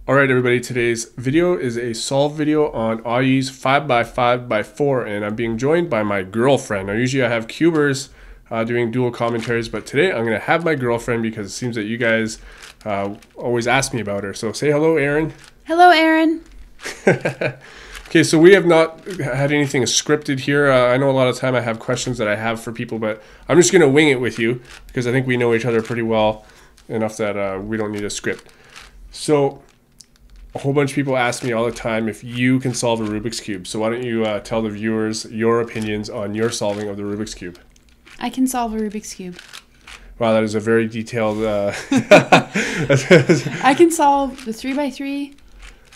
Alright everybody, today's video is a solve video on Audie's 5x5x4 and I'm being joined by my girlfriend. Now usually I have cubers doing dual commentaries, but today I'm going to have my girlfriend because it seems that you guys always ask me about her. So say hello, Erin. Hello, Erin. Okay, so we have not had anything scripted here. I know a lot of time I have questions that I have for people, but I'm just going to wing it with you because I think we know each other pretty well enough that we don't need a script. So a whole bunch of people ask me all the time if you can solve a Rubik's Cube. So why don't you tell the viewers your opinions on your solving of the Rubik's Cube? I can solve a Rubik's Cube. Wow, that is a very detailed... I can solve the 3x3,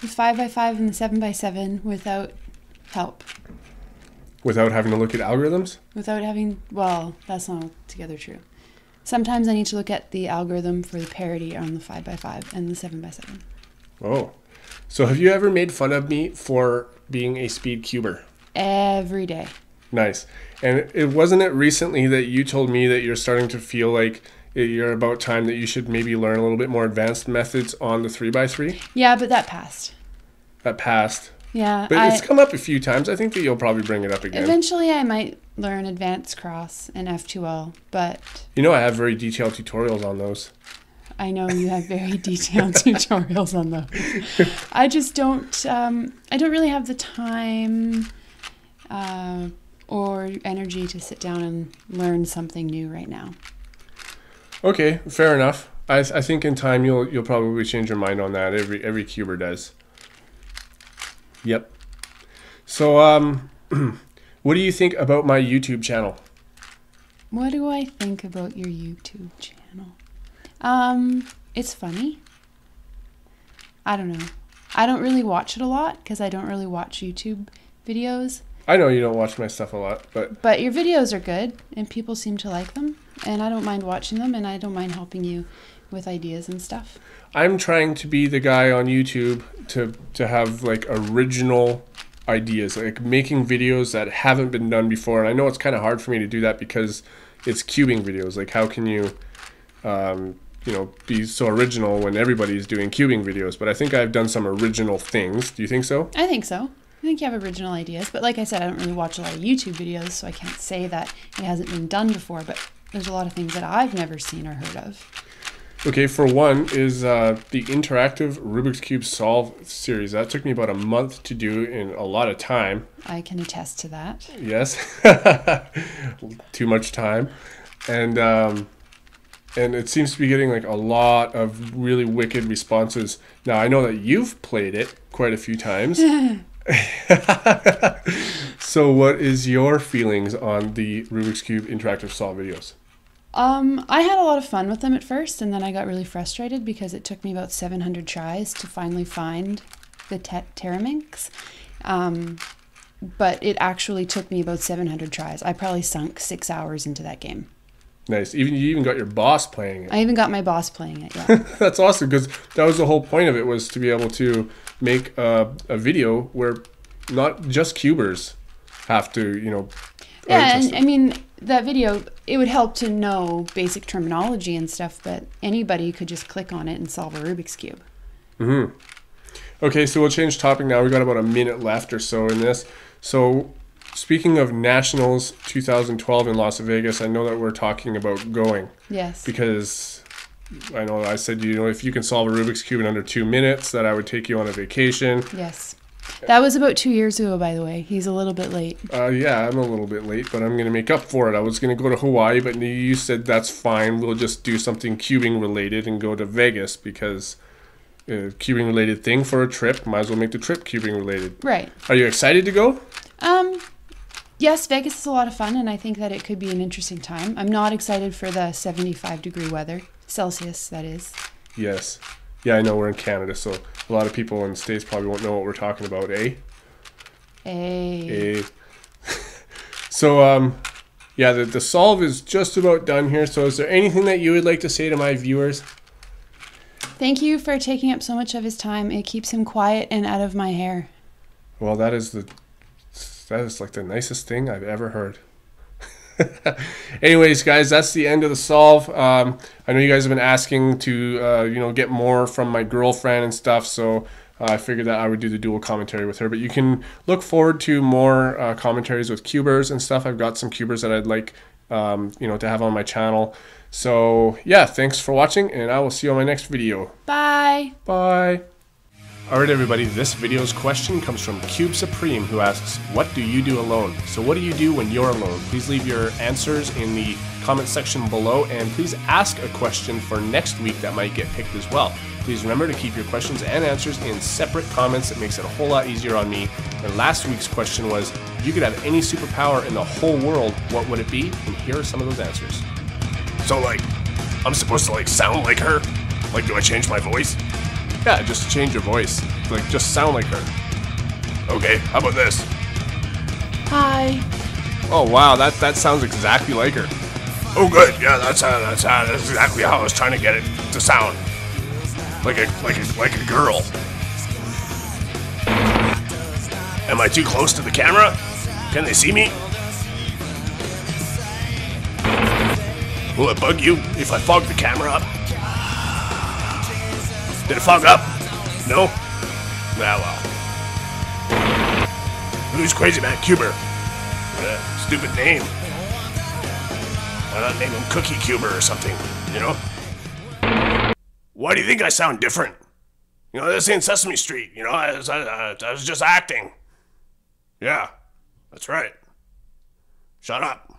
the 5x5, and the 7x7 without help. Without having to look at algorithms? Without having... Well, that's not altogether true. Sometimes I need to look at the algorithm for the parity on the 5x5 and the 7x7. Oh. So have you ever made fun of me for being a speed cuber? Every day. Nice. And wasn't it recently that you told me that you're starting to feel like you're about time that you should maybe learn a little bit more advanced methods on the 3x3? Yeah, but that passed. That passed. Yeah. But it's come up a few times. I think that you'll probably bring it up again. Eventually I might learn advanced cross and F2L, but... You know I have very detailed tutorials on those. I know you have very detailed tutorials on those. I just don't, I don't really have the time or energy to sit down and learn something new right now. Okay, fair enough. I think in time you'll probably change your mind on that. Every cuber does. Yep. So what do you think about my YouTube channel? What do I think about your YouTube channel? It's funny. I don't know. I don't really watch it a lot because I don't really watch YouTube videos. I know you don't watch my stuff a lot, but your videos are good and people seem to like them, and I don't mind watching them, and I don't mind helping you with ideas and stuff. I'm trying to be the guy on YouTube to have like original ideas, like making videos that haven't been done before. And I know it's kind of hard for me to do that because it's cubing videos. Like how can you be so original when everybody's doing cubing videos? But I think I've done some original things. Do you think so? I think so. I think you have original ideas. But like I said, I don't really watch a lot of YouTube videos, so I can't say that it hasn't been done before. But there's a lot of things that I've never seen or heard of. Okay, for one is the interactive Rubik's Cube Solve series. That took me about a month to do in a lot of time. I can attest to that. Yes. Too much time. And it seems to be getting like a lot of really wicked responses. Now, I know that you've played it quite a few times. So what is your feelings on the Rubik's Cube interactive solve videos? I had a lot of fun with them at first, and then I got really frustrated because it took me about 700 tries to finally find the Terraminx. But it actually took me about 700 tries. I probably sunk 6 hours into that game. Nice. You even got your boss playing it. I even got my boss playing it, yeah. That's awesome, because that was the whole point of it, was to be able to make a video where not just cubers have to, Yeah, and I mean, that video, it would help to know basic terminology and stuff, but anybody could just click on it and solve a Rubik's Cube. Mm-hmm. Okay, so we'll change topic now. We got about a minute left or so in this. So speaking of Nationals 2012 in Las Vegas, I know that we're talking about going. Yes. Because I know I said, if you can solve a Rubik's Cube in under 2 minutes, that I would take you on a vacation. Yes. That was about 2 years ago, by the way. He's a little bit late. Yeah, I'm a little bit late, but I'm going to make up for it. I was going to go to Hawaii, but you said that's fine. We'll just do something cubing related and go to Vegas because cubing related thing for a trip. Might as well make the trip cubing related. Right. Are you excited to go? Yes, Vegas is a lot of fun, and I think that it could be an interesting time. I'm not excited for the 75-degree weather. Celsius, that is. Yes. Yeah, I know we're in Canada, so a lot of people in the States probably won't know what we're talking about, eh? So, yeah, the solve is just about done here. So is there anything that you would like to say to my viewers? Thank you for taking up so much of his time. It keeps him quiet and out of my hair. Well, that is like the nicest thing I've ever heard. Anyways, guys, that's the end of the solve. I know you guys have been asking to get more from my girlfriend and stuff, so I figured that I would do the dual commentary with her. But you can look forward to more commentaries with cubers and stuff. I've got some cubers that I'd like to have on my channel. So yeah, thanks for watching, and I will see you on my next video. Bye. Bye. Alright everybody, this video's question comes from Cube Supreme, who asks, what do you do alone? So what do you do when you're alone? Please leave your answers in the comment section below, and please ask a question for next week that might get picked as well. Please remember to keep your questions and answers in separate comments. It makes it a whole lot easier on me. And last week's question was, if you could have any superpower in the whole world, what would it be? And here are some of those answers. So, like, I'm supposed to, like, sound like her? Like, do I change my voice? Yeah, just change your voice. Like, just sound like her. Okay, how about this? Hi. Oh wow, that sounds exactly like her. Oh, good. Yeah, that's exactly how I was trying to get it to sound. Like a girl. Am I too close to the camera? Can they see me? Will it bug you if I fog the camera up? Did it fog up? No? Ah, well. Who's CrazyBadCuber? Stupid name. Why not name him Cookie Cuber or something, you know? Why do you think I sound different? You know, this ain't Sesame Street, you know? I was just acting. Yeah, that's right. Shut up.